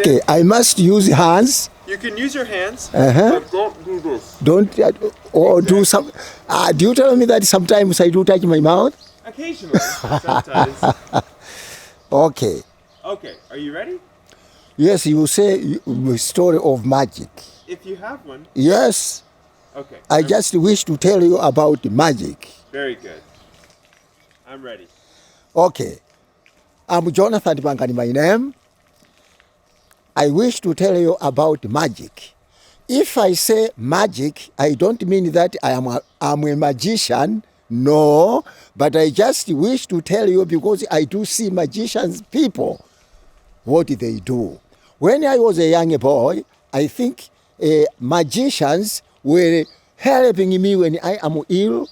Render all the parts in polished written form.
Okay, I must use hands. You can use your hands, Uh-huh. but don't do this. Don't or do some. Do you tell me that sometimes I do touch my mouth? Occasionally, sometimes. Okay. Okay, are you ready? Yes, you say story of magic. If you have one. Yes. Okay. I just wish to tell you about magic. Very good. I'm ready. Okay. I'm Jonathan Bangani, my name. I wish to tell you about magic. If I say magic, I don't mean that I'm a magician. No, but I just wish to tell you because I do see magicians people, what they do. When I was a young boy, I think magicians were helping me when I am ill.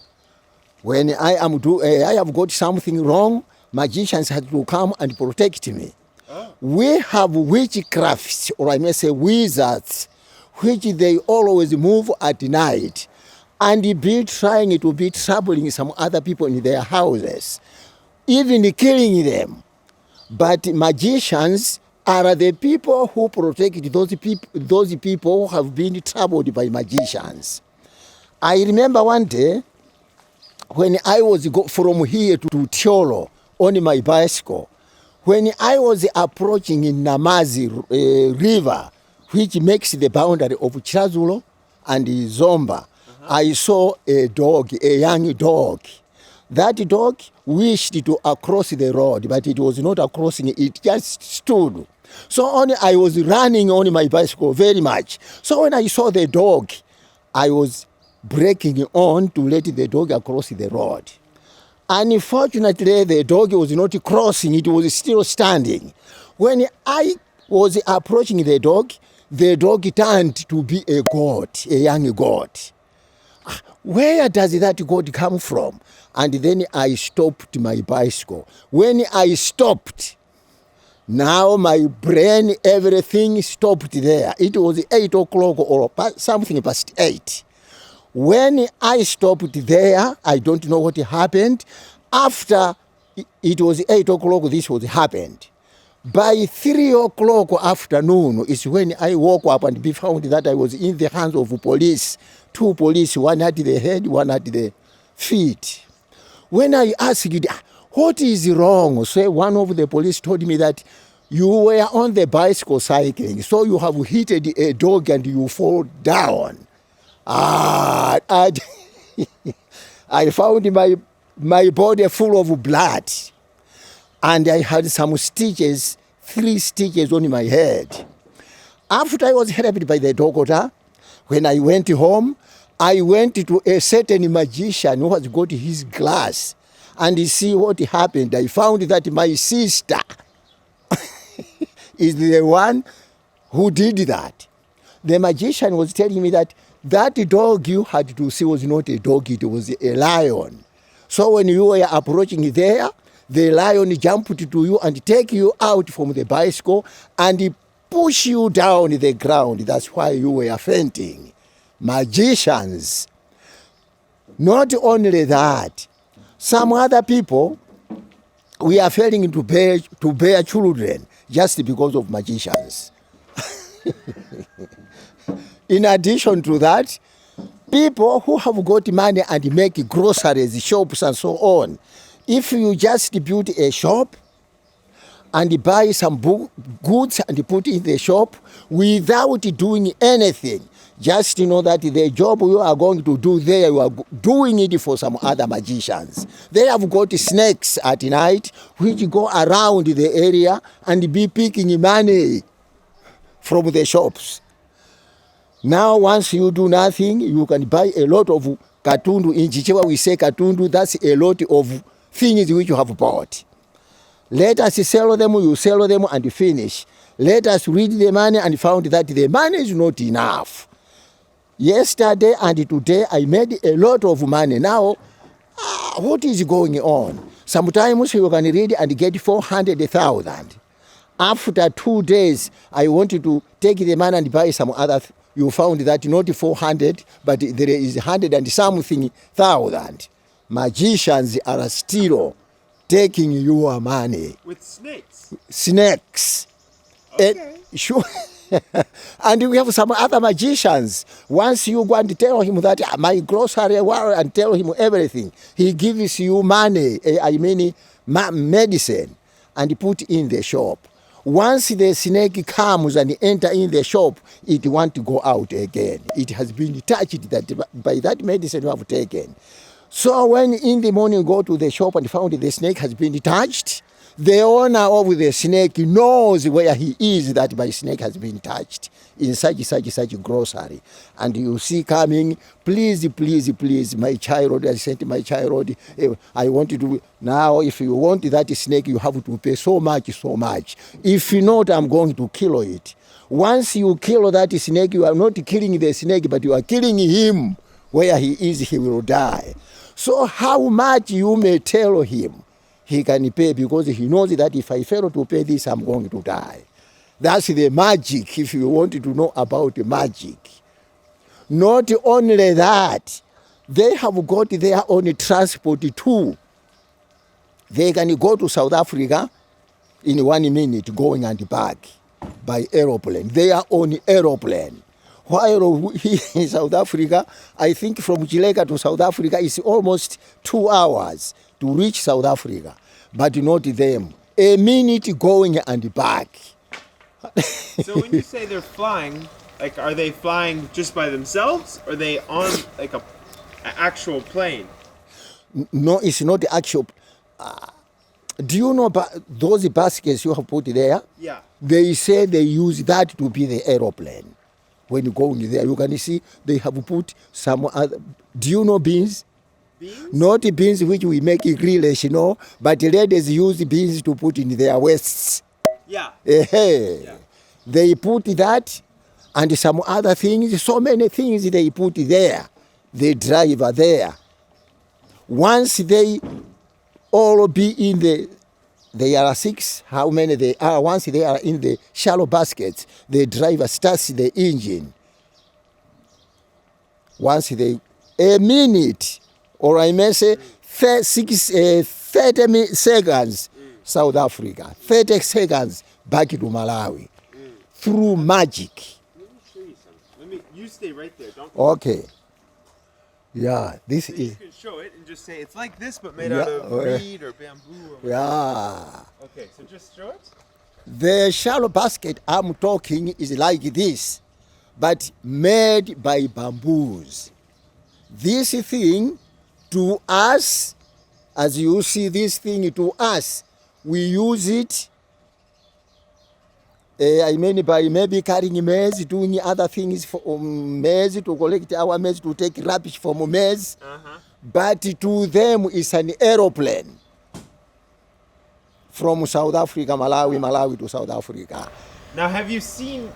When I have got something wrong, magicians had to come and protect me. Oh. We have witchcrafts, or I may say wizards, which they always move at night and be trying to be troubling some other people in their houses, even killing them. But magicians are the people who protect those people who have been troubled by magicians. I remember one day when I was from here to Tiolo on my bicycle, when I was approaching in Namazi river, which makes the boundary of Chazulo and Zomba, I saw a dog, a young dog. That dog wished to cross the road, but it was not crossing, it just stood. So I was running on my bicycle very much. So when I saw the dog, I was braking on to let the dog across the road. Unfortunately, the dog was not crossing, it was still standing. When I was approaching the dog turned to be a goat, a young goat. Where does that goat come from? And then I stopped my bicycle. When I stopped, now my brain, everything stopped there. It was 8 o'clock or something past 8. When I stopped there, I don't know what happened. After it was 8 o'clock, this was happened. By 3 o'clock afternoon is when I woke up and be found that I was in the hands of police. 2 police, one at the head, one at the feet. When I asked, what is wrong? So one of the police told me that you were on the bicycle cycling, so you have hit a dog and you fall down. I found my body full of blood, and I had some stitches, 3 stitches on my head. After I was helped by the doctor, when I went home, I went to a certain magician who has got his glass and see what happened. I found that my sister is the one who did that. The magician was telling me that dog you had to see was not a dog, it was a lion. So when you were approaching there, the lion jumped to you and take you out from the bicycle and push you down the ground. That's why you were fainting. Magicians. Not only that, some other people, we are failing to bear children just because of magicians. In addition to that, people who have got money and make groceries, shops and so on, if you just build a shop and buy some goods and put in the shop without doing anything, just know that the job you are going to do there, you are doing it for some other magicians. They have got snakes at night which go around the area and be picking money from the shops. Now, once you do nothing, you can buy a lot of katundu. In Chichewa, we say katundu, that's a lot of things which you have bought. Let us sell them, you sell them and finish. Let us read the money and found that the money is not enough. Yesterday and today, I made a lot of money. Now, what is going on? Sometimes you can read and get 400,000. After 2 days, I wanted to take the money and buy some other. You found that not 400, but there is 100 and something thousand. Magicians are still taking your money. With snakes. Snakes. Okay. Sure. And we have some other magicians. Once you go and tell him that my grocery war and tell him everything, he gives you money, medicine, and put in the shop. Once the snake comes and enter in the shop, it want to go out again. It has been touched that by that medicine you have taken. So when in the morning you go to the shop and found the snake has been touched, the owner of the snake knows where he is that my snake has been touched in such grocery. And you see coming, please, my child, I sent my child, I want you to, now if you want that snake, you have to pay so much. If not, I'm going to kill it. Once you kill that snake, you are not killing the snake, but you are killing him. Where he is, he will die. So how much you may tell him, he can pay, because he knows that if I fail to pay this, I'm going to die. That's the magic, if you want to know about magic. Not only that, they have got their own transport too. They can go to South Africa in 1 minute, going and back by aeroplane, their own aeroplane. While here in South Africa, I think from Chileka to South Africa is almost 2 hours to reach South Africa, but not them. A minute going and back. So when you say they're flying, like, are they flying just by themselves, or are they on like an actual plane? No, it's not the actual. Do you know those baskets you have put there? Yeah. They say they use that to be the aeroplane. When you go in there, you can see they have put some other. Do you know beans? Beans? Not the beans which we make in grillage, but ladies use beans to put in their waists. Yeah. Yeah. They put that and some other things, so many things they put there. The driver there. Once they all be in they are 6, how many they are, once they are in the shallow baskets, the driver starts the engine. Once they, a minute, or I may say 30 seconds, South Africa, 30 seconds back to Malawi, through magic. Let me show you something. You stay right there, don't. Okay. Yeah, this So is. you can show it and just say it's like this, but made out of reed or bamboo. Or Yeah. Okay, so just show it. The shallow basket I'm talking is like this, but made by bamboos. This thing to us, as you see this thing to us, we use it, by maybe carrying maize, doing other things for maize, to collect our maize, to take rubbish from maize. But to them, it's an aeroplane. From South Africa, Malawi to South Africa. Now, have you seen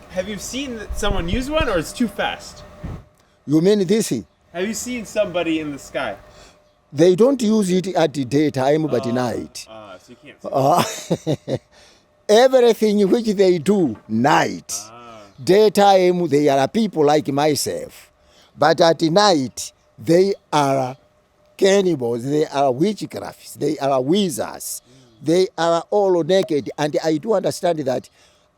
someone use one, or it's too fast? You mean this? Have you seen somebody in the sky? They don't use it at the daytime, but night. So you can't see. Everything which they do, night. Daytime, they are people like myself. But at night, they are cannibals, they are witchcrafts, they are wizards. They are all naked. And I do understand that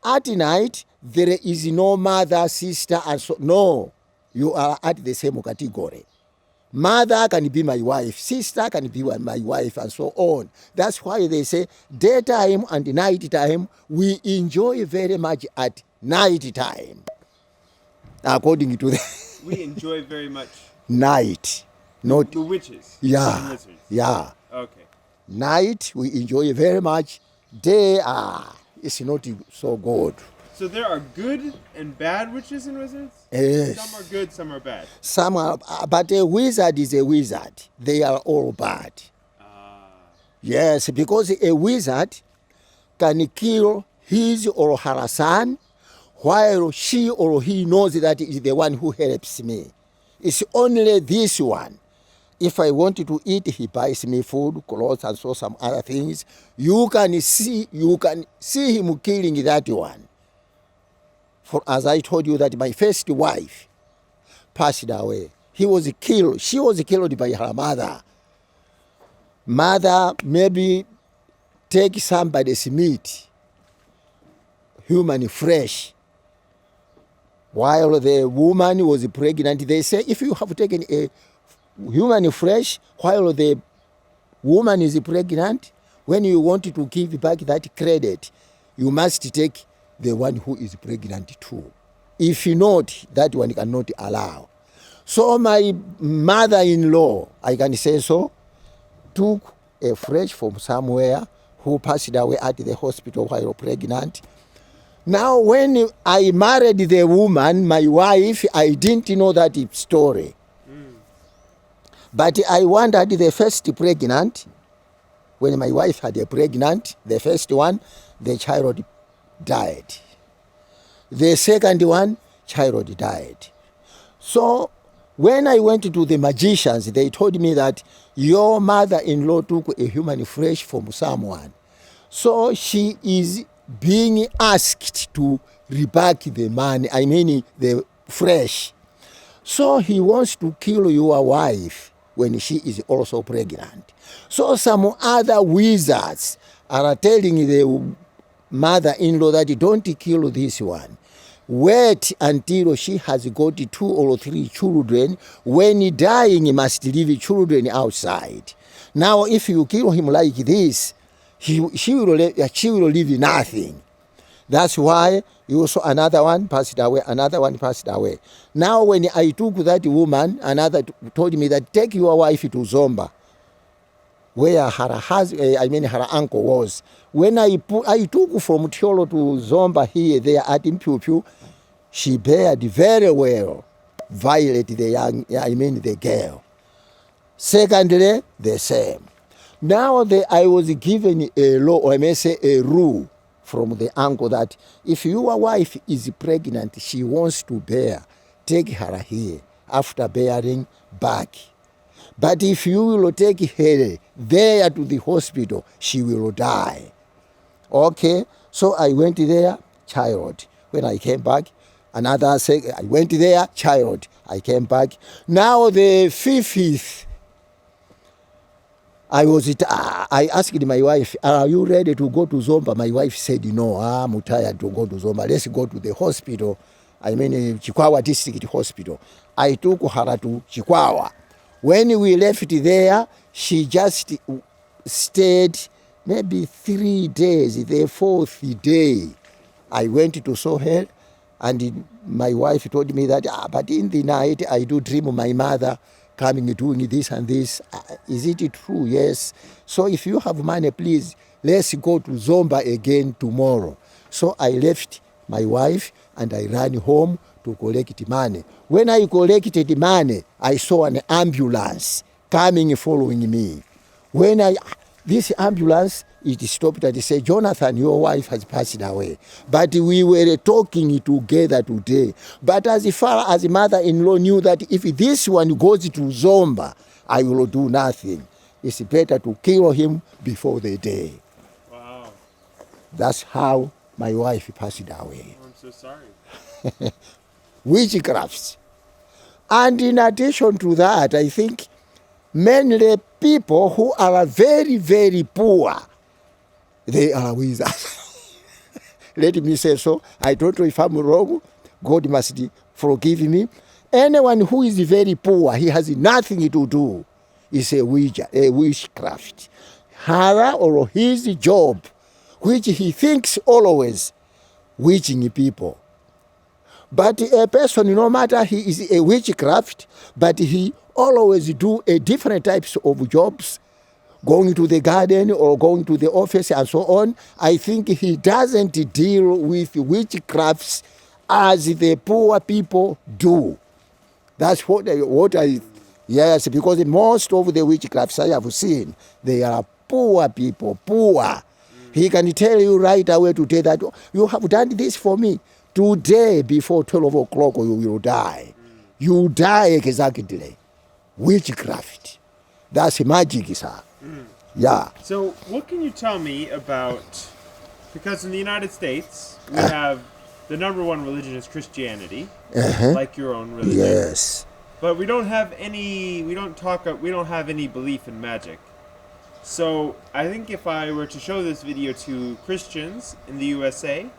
at night, there is no mother, sister, and so. No, you are at the same category. Mother can be my wife, sister can be my wife, and so on. That's why they say daytime and night time, we enjoy very much at night time. According to the We enjoy very much night. Not the witches. yeah. And wizards. Yeah. Okay. Night we enjoy very much. Day it's not so good. So there are good and bad witches and wizards? Yes. Some are good, some are bad. Some are, but a wizard is a wizard. They are all bad. Yes, because a wizard can kill his or her son while she or he knows that is the one who helps me. It's only this one. If I wanted to eat, he buys me food, clothes, and so some other things. You can see him killing that one. For as I told you that my first wife passed away. She was killed by her mother. Mother maybe take somebody's meat. human flesh. While the woman was pregnant, they say if you have taken a human flesh while the woman is pregnant, when you want to give back that credit, you must take the one who is pregnant too. If not, that one cannot allow. So my mother-in-law, I can say so, took a flesh from somewhere who passed away at the hospital while pregnant. Now, when I married the woman, my wife, I didn't know that story. But I wondered the first pregnant, when my wife had a pregnant, the first one, the child died. The second one, child died. So when I went to the magicians, they told me that your mother-in-law took a human flesh from someone. So she is being asked to repack the money, I mean the flesh. So he wants to kill your wife when she is also pregnant. So some other wizards are telling the mother-in-law that don't kill this one. Wait until she has got 2 or 3 children. When dying, must leave children outside. Now, if you kill him like this, she will leave nothing. That's why you saw another one passed away, another one passed away. Now, when I took that woman, another told me that take your wife to Zomba, where her husband, her uncle was. When I took from Tiolo to Zomba here, there at Impupu, she behaved very well, violate the girl. Secondly, the same. Now I was given a law, or I may say a rule from the uncle that if your wife is pregnant, she wants to bear, take her here after bearing back. But if you will take her there to the hospital, she will die. Okay, so I went there, child. When I came back, another second, I went there, child. I came back. Now the 5th, I asked my wife, are you ready to go to Zomba? My wife said, no, I'm tired to go to Zomba. Let's go to the hospital. I mean, Chikwawa District Hospital. I took her to Chikwawa. When we left there, she just stayed maybe 3 days. The 4th day, I went to saw her, and my wife told me that, but in the night, I do dream my mother coming, doing this and this. Is it true? Yes. So if you have money, please, let's go to Zomba again tomorrow. So I left my wife and I ran home to collect money. When I collected money, I saw an ambulance coming, following me. When this ambulance, it stopped and said, Jonathan, your wife has passed away. But we were talking together today. But as far as mother-in-law knew that if this one goes to Zomba, I will do nothing. It's better to kill him before the day. Wow. That's how my wife passed away. Oh, I'm so sorry. Witchcrafts. And in addition to that, I think mainly people who are very, very poor, they are wizards. Let me say so. I don't know if I'm wrong. God must forgive me. Anyone who is very poor, he has nothing to do, is a witchcraft. Her or his job, which he thinks always witching people. But a person, no matter he is a witchcraft, but he always do a different types of jobs, going to the garden or going to the office and so on. I think he doesn't deal with witchcrafts as the poor people do. That's what I, yes, because most of the witchcrafts I have seen, they are poor people, poor. He can tell you right away today that you have done this for me. Today, before 12 o'clock, you will die. You die exactly. Witchcraft. That's magic, sir. Yeah. So, what can you tell me about, because in the United States, we have the #1 religion is Christianity, like your own religion. Yes. But we don't have any, we don't have any belief in magic. So, I think if I were to show this video to Christians in the USA,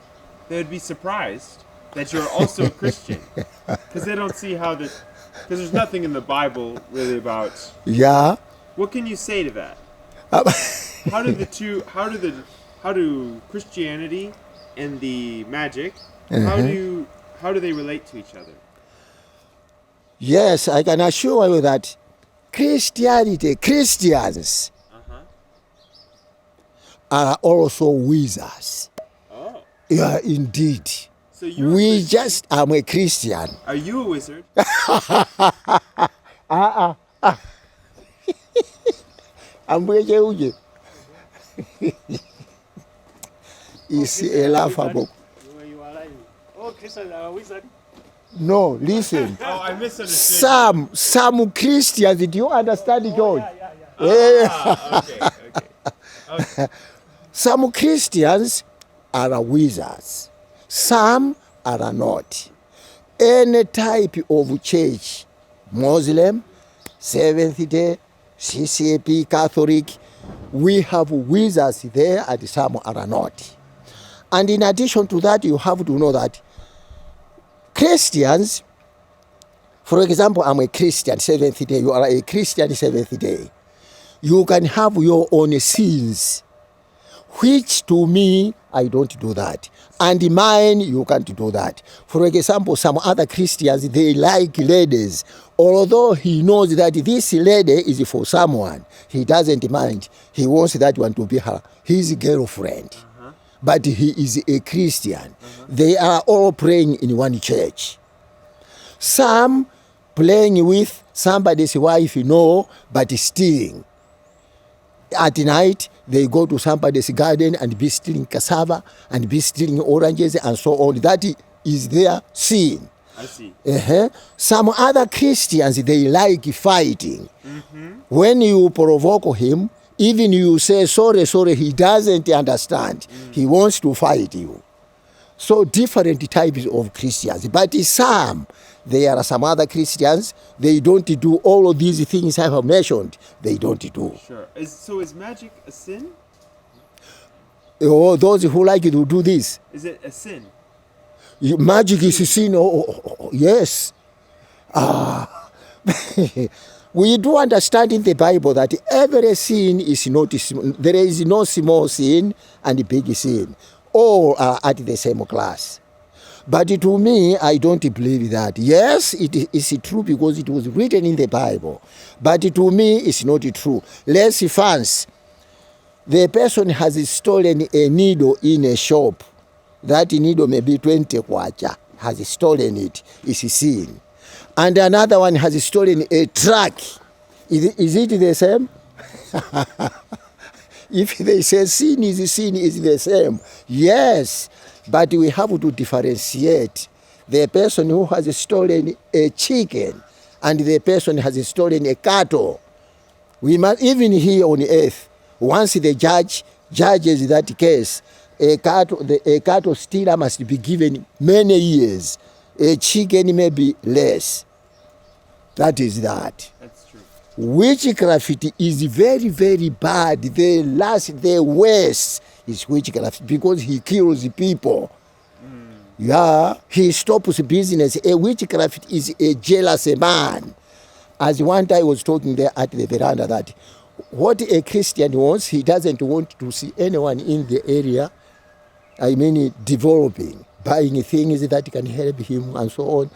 they would be surprised that you're also a Christian, because they don't see how this. Because there's nothing in the Bible really about. Yeah. What can you say to that? Uh, How do the two? How do Christianity and the magic? How do they relate to each other? Yes, I can assure you that Christians are also wizards. Oh. Yeah, indeed. So you're I'm a Christian. Are you a wizard? I'm with It's a laughable. You are lying. Oh, Christians are wizard. No, listen. Oh, I misunderstood. Some Christians, did you understand, George? Okay. Some Christians are wizards. Some are not. Any type of church, Muslim, Seventh-day, CCAP, Catholic, we have wizards there and some are not. And in addition to that, you have to know that Christians, for example, I'm a Christian Seventh-day, you are a Christian Seventh-day. You can have your own sins, which to me, I don't do that. And mine, you can't do that. For example, some other Christians, they like ladies. Although he knows that this lady is for someone, he doesn't mind. He wants that one to be his girlfriend. But he is a Christian. They are all praying in one church. Some playing with somebody's wife, but stealing. At night, they go to somebody's garden and be stealing cassava and be stealing oranges and so on. That is their sin. I see. Some other Christians, they like fighting. When you provoke him, even you say, sorry, he doesn't understand. He wants to fight you. So different types of Christians. But there are some other Christians, they don't do all of these things I have mentioned. They don't do. Sure. Is magic a sin? Oh, those who like to do this. Is it a sin? Magic is a sin. Yes. We do understand in the Bible that every sin is not, there is no small sin and big sin. All are at the same class. But to me, I don't believe that. Yes, it is true because it was written in the Bible. But to me, it's not true. Let's fancy. The person has stolen a needle in a shop. That needle may be 20 kwacha. Has stolen it. It's a sin. And another one has stolen a truck. Is it the same? If they say sin is the same. Yes, but we have to differentiate the person who has stolen a chicken and the person has stolen a cattle. We must, even here on earth, once the judge judges that case, a cattle stealer must be given many years. A chicken may be less. That is that. That's true. Witchcraft is very, very bad. The worst is witchcraft because he kills people. Yeah, he stops business. A witchcraft is a jealous man. As one time I was talking there at the veranda that what a Christian wants, he doesn't want to see anyone in the area, developing, buying things that can help him and so on.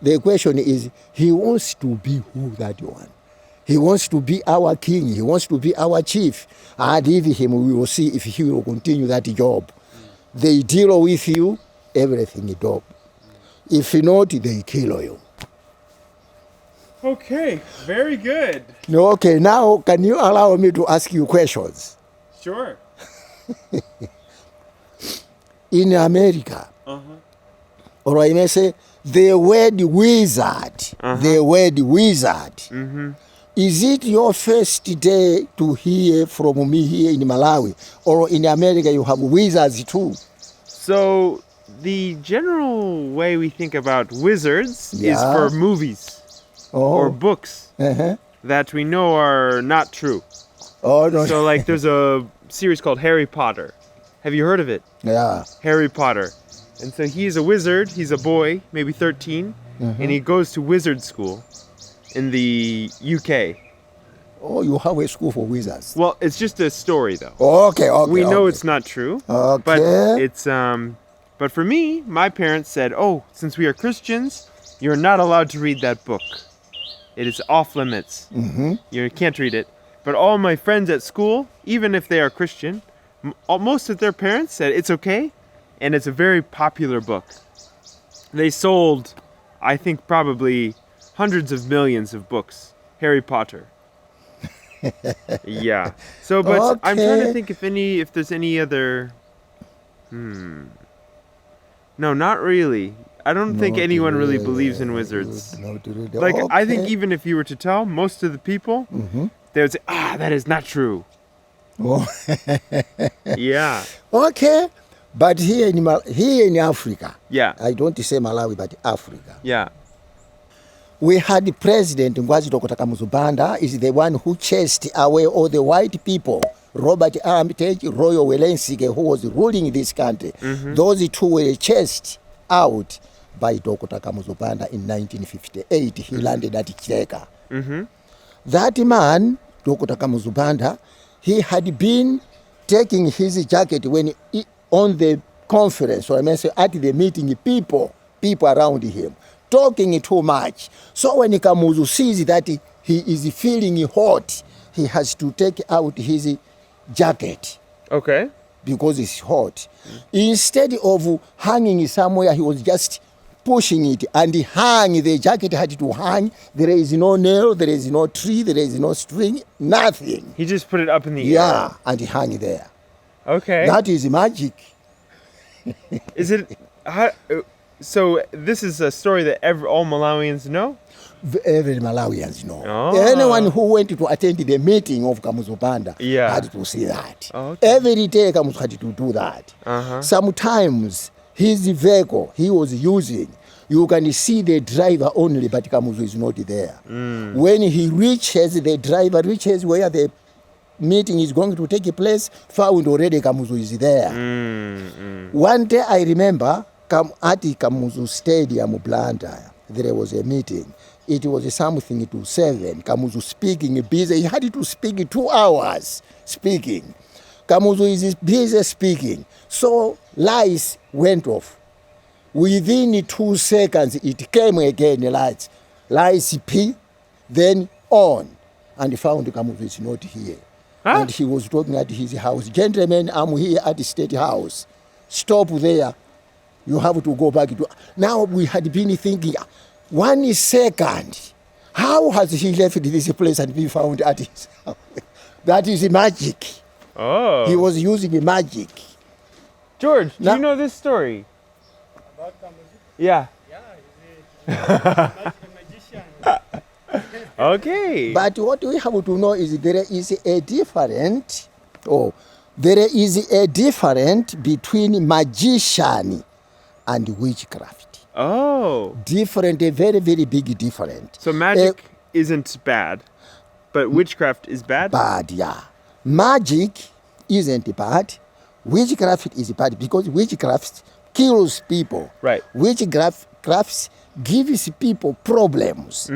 The question is, he wants to be who that one? He wants to be our king. He wants to be our chief. And if him, we will see if he will continue that job. They deal with you, everything is dope. If not, they kill you. Okay, very good. Okay, now can you allow me to ask you questions? Sure. In America, or I may say, the word wizard, is it your first day to hear from me here in Malawi? Or in America you have wizards too? So, the general way we think about wizards is for movies or books that we know are not true. Oh, no. So, there's a series called Harry Potter. Have you heard of it? Yeah. Harry Potter. And so he's a wizard. He's a boy, maybe 13, and he goes to wizard school in the UK. Oh, you have a school for wizards. Well, it's just a story, though. Okay. We know it's not true. Okay. But it's but for me, my parents said, "Oh, since we are Christians, you're not allowed to read that book. It is off limits. You can't read it." But all my friends at school, even if they are Christian, most of their parents said it's okay, and it's a very popular book. They sold, I think, probably hundreds of millions of books. Harry Potter. Yeah. So, but I'm trying to think if there's any other. No, not really. I don't think anyone really believes in wizards. Like, I think even if you were to tell most of the people, they would say, that is not true. Oh. Yeah. Okay. But here in Africa, Yeah. I don't say Malawi, but Africa. Yeah. We had the president, Ngwazi Dr. Kamuzubanda, is the one who chased away all the white people. Robert Armitage, Royal Welensige, who was ruling this country. Those two were chased out by Dr. Kamuzubanda in 1958. He landed at Cheka. That man, Dr. Kamuzubanda, he had been taking his jacket when on the conference, or I mean, at the meeting, people around him, talking too much. So when Kamuzu sees that he is feeling hot, he has to take out his jacket. Okay. Because it's hot. Instead of hanging somewhere, he was just pushing it, and he hung. The jacket had to hang. There is no nail, there is no tree, there is no string, nothing. He just put it up in the air. Yeah, and he hung there. Okay. That is magic. Is it? So this is a story that all Malawians know? Every Malawians know. Oh. Anyone who went to attend the meeting of Kamuzubanda had to see that. Oh, okay. Every day Kamuzu had to do that. Sometimes his vehicle he was using, you can see the driver only, but Kamuzu is not there. When he the driver reaches where the meeting is going to take place, found already Kamuzu is there. One day I remember at Kamuzu Stadium, Blantyre, there was a meeting. It was something to 7. Kamuzu speaking busy. He had to speak 2 hours speaking. Kamuzu is busy speaking. So lights went off. Within 2 seconds, it came again, lights P, then on, and found Kamuzu is not here. And he was talking at his house. Gentlemen, I'm here at the State House. Stop there. You have to go back to. Now we had been thinking, 1 second, how has he left this place and been found at his house? That is magic. Oh. He was using magic. George, do you know this story? About Kamuzu? Yeah. Yeah, he's a magician. Okay. But what we have to know is there is a difference between magician and witchcraft. Oh. Different, a very, very big difference. So magic isn't bad, but witchcraft is bad? Bad, yeah. Magic isn't bad. Witchcraft is bad because witchcraft kills people. Right. Witchcraft gives people problems.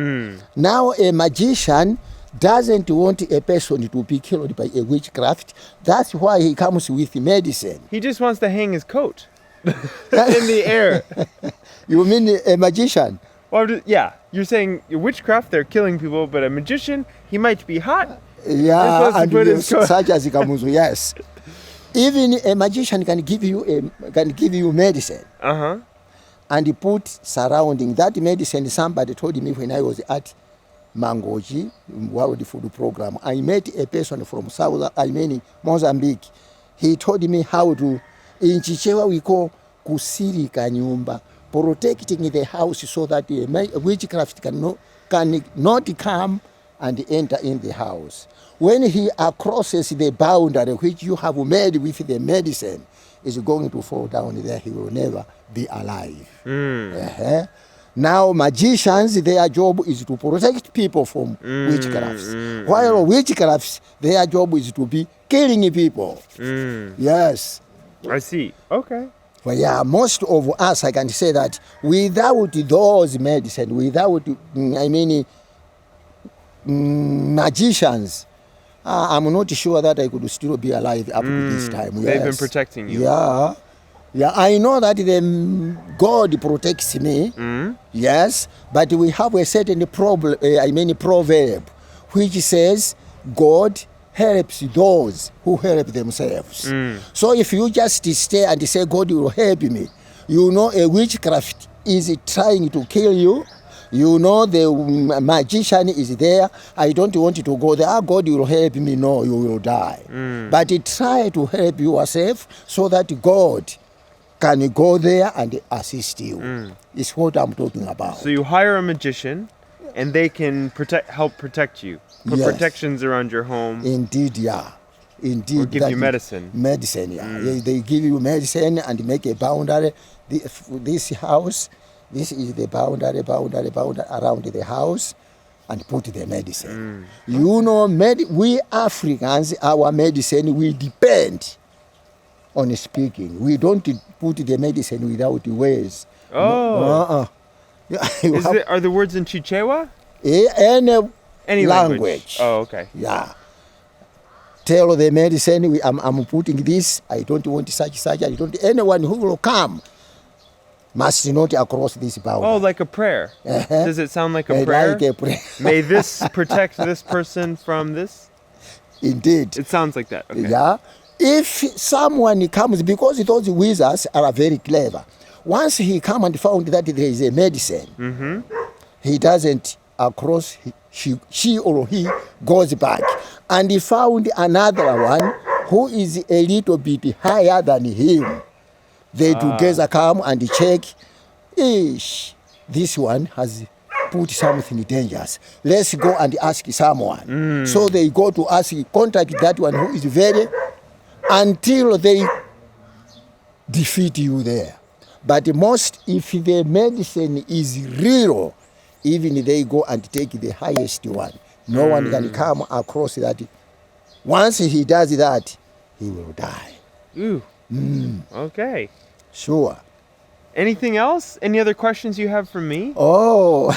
Now a magician doesn't want a person to be killed by a witchcraft. That's why he comes with medicine. He just wants to hang his coat in the air. You mean a magician? Well, yeah. You're saying witchcraft, they're killing people, but a magician, he might be hot. Yeah, and his coat. such as Kamuzu, yes. Even a magician can give you medicine. And put surrounding that medicine. Somebody told me when I was at Mangoji World Food Program, I met a person from Mozambique. He told me how to, in Chichewa we call kusirika nyumba, protecting the house so that the witchcraft cannot come and enter in the house. When he crosses the boundary which you have made with the medicine, is going to fall down there. He will never be alive. Now magicians, their job is to protect people from witchcrafts. While witchcrafts, their job is to be killing people. Yes. I see. Okay. Well, yeah, most of us, I can say that without those medicine, without, magicians, I'm not sure that I could still be alive up to this time. They've been Yes. protecting you. Yeah. Yeah, I know that God protects me. Yes, but we have a certain proverb, which says God helps those who help themselves. So if you just stay and say God will help me, you know a witchcraft is trying to kill you. You know the magician is there. I don't want you to go there. God will help me. No, you will die. But try to help yourself so that God can go there and assist you. It's what I'm talking about. So you hire a magician, and they can help protect you. Put Yes. protections around your home. Indeed, yeah. Indeed. Or give that you is- medicine. Medicine, yeah. They give you medicine and make a boundary. This house, this is the boundary around the house, and put the medicine. You know, we Africans, our medicine, we depend on speaking. We don't put the medicine without words. Oh. You have Are the words in Chichewa? any Any language. Oh, okay. Yeah. Tell the medicine, I'm putting this, I don't want such, I don't, anyone who will come must not cross this boundary. Oh, like a prayer. Uh-huh. Does it sound like a prayer? Like a prayer. May this protect this person from this? Indeed. It sounds like that. Okay. Yeah. If someone comes, because those wizards are very clever, once he come and found that there is a medicine, he doesn't cross, she or he goes back. And he found another one who is a little bit higher than him. They together come and check, this one has put something dangerous. Let's go and ask someone. So they go to ask, contact that one who is very, until they defeat you there. But most, if the medicine is real, even they go and take the highest one. No one can come across that. Once he does that, he will die. Ooh. Okay. Sure. Anything else? Any other questions you have for me? Oh,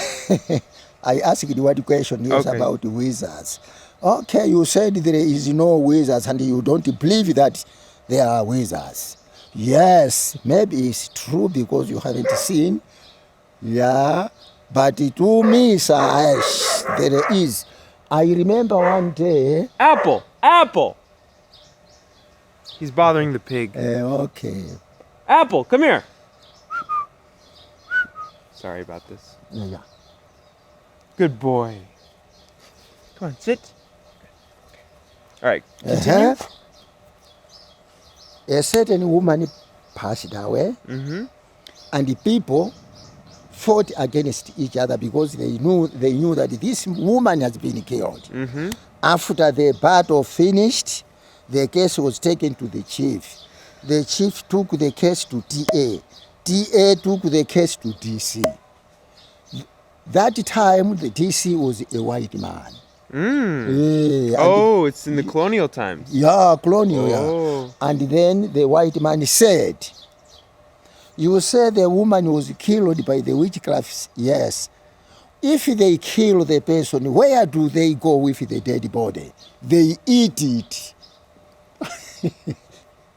I asked you what question is Okay. about wizards. Okay, you said there is no wizards and you don't believe that there are wizards. Yes, maybe it's true because you haven't seen. Yeah, but to me, sir, there is. I remember one day. Apple! Apple! He's bothering the pig. Okay. Apple, come here! Sorry about this. Yeah. Good boy. Come on, sit. All right, continue. Uh-huh. A certain woman passed away, and the people fought against each other because they knew that this woman has been killed. After the battle finished, the case was taken to the chief. The chief took the case to TA. TA took the case to DC. That time, the DC was a white man. Oh, it's in the colonial times. Yeah, colonial. Oh. Yeah. And then the white man said, "You say the woman was killed by the witchcrafts." Yes. If they kill the person, where do they go with the dead body? They eat it.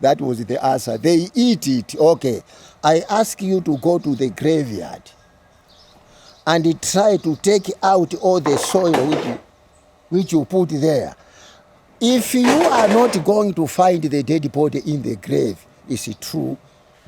That was the answer. They eat it. Okay. I ask you to go to the graveyard and try to take out all the soil which you put there. If you are not going to find the dead body in the grave, it's true,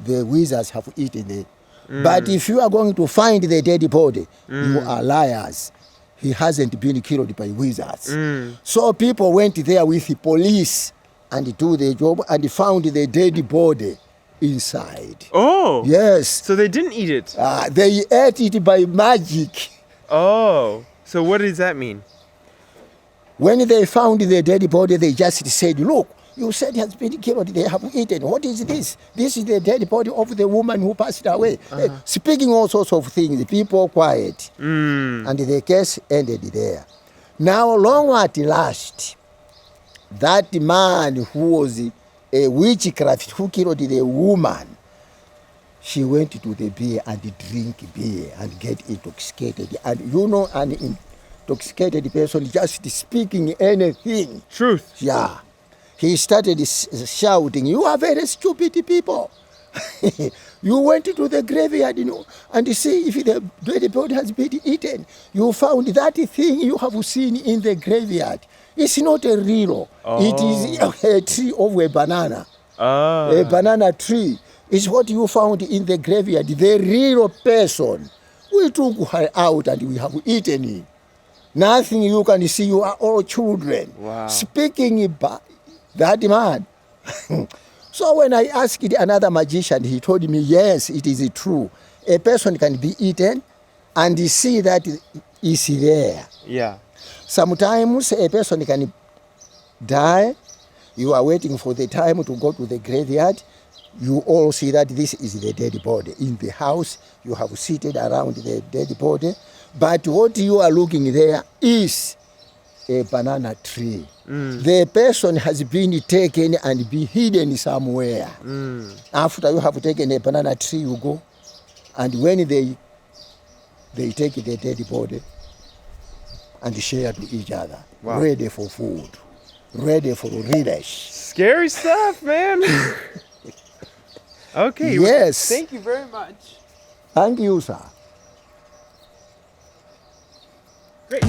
the wizards have eaten it. But if you are going to find the dead body, you are liars. He hasn't been killed by wizards. So people went there with the police and do the job and found the dead body inside. Oh. Yes. So they didn't eat it. They ate it by magic. Oh. So what does that mean? When they found the dead body, they just said, "Look, you said he has been killed. They have eaten. What is this? This is the dead body of the woman who passed away." Speaking all sorts of things, people quiet. And the case ended there. Now, long at last, that man who was a witchcraft who killed the woman she went to the beer and drink beer and get intoxicated. And you know, an intoxicated person just speaking anything. Truth. Yeah. He started shouting, "You are very stupid people." You went to the graveyard, and you see if the dead body has been eaten. You found that thing you have seen in the graveyard. It's not a real. It is a tree of a banana. A banana tree is what you found in the graveyard. The real person. We took her out and we have eaten it. Nothing you can see. You are all children. Wow. Speaking about that man. So when I asked another magician, he told me, yes, it is true. A person can be eaten and you see that is there. Yeah. Sometimes a person can die. You are waiting for the time to go to the graveyard. You all see that this is the dead body. In the house, you have seated around the dead body. But what you are looking there is a banana tree. The person has been taken and be hidden somewhere. After you have taken a banana tree, you go, and when they take the dead body and share to each other, ready for food, ready for relish. Scary stuff, man. Okay. Yes. Well, thank you very much. Thank you, sir. Great.